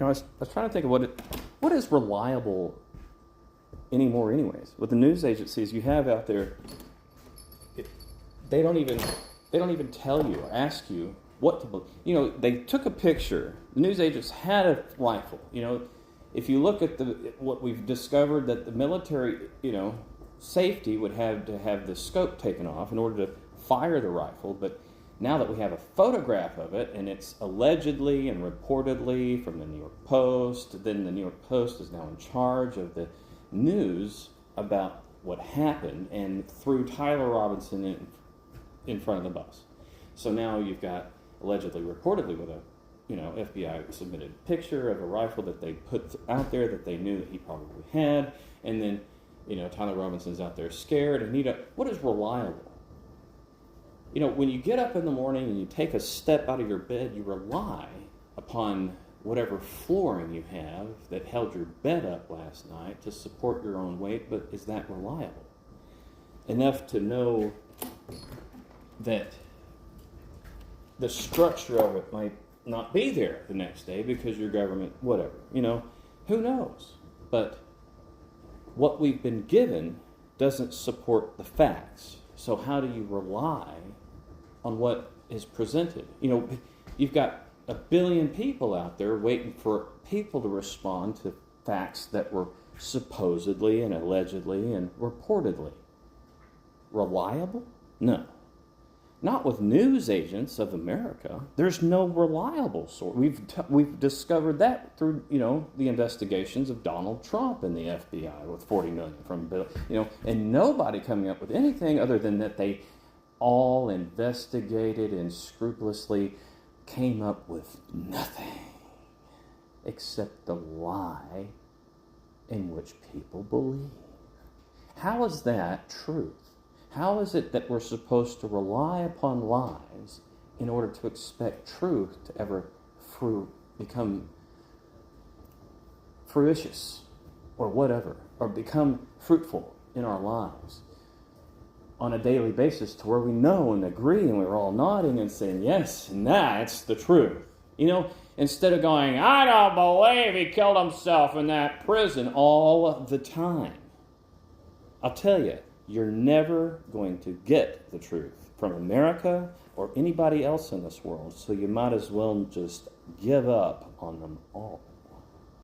I was trying to think of what is reliable anymore, anyways. With the news agencies you have out there, they don't even tell you or ask you what to believe. They took a picture. The news agents had a rifle. If you look at what we've discovered, that the military, safety would have to have the scope taken off in order to fire the rifle. But now that we have a photograph of it, and it's allegedly and reportedly from the New York Post, then the New York Post is now in charge of the news about what happened, and threw Tyler Robinson in front of the bus. So now you've got allegedly, reportedly, with a FBI submitted picture of a rifle that they put out there that they knew that he probably had, and then Tyler Robinson's out there scared. And what is reliable? When you get up in the morning and you take a step out of your bed, you rely upon whatever flooring you have that held your bed up last night to support your own weight. But is that reliable enough to know that the structure of it might not be there the next day because your government, whatever, who knows? But what we've been given doesn't support the facts. So how do you rely on what is presented? You've got 1 billion people out there waiting for people to respond to facts that were supposedly and allegedly and reportedly reliable? No. Not with news agents of America. There's no reliable source. We've discovered that through the investigations of Donald Trump and the FBI with $40 million from Bill. And nobody coming up with anything other than that they all investigated and scrupulously came up with nothing except the lie in which people believe. How is that truth? How is it that we're supposed to rely upon lies in order to expect truth to ever become fruitious or whatever, or become fruitful in our lives on a daily basis to where we know and agree and we're all nodding and saying, yes, and that's the truth. Instead of going, I don't believe he killed himself in that prison all the time. I'll tell you, you're never going to get the truth from America or anybody else in this world, so you might as well just give up on them all.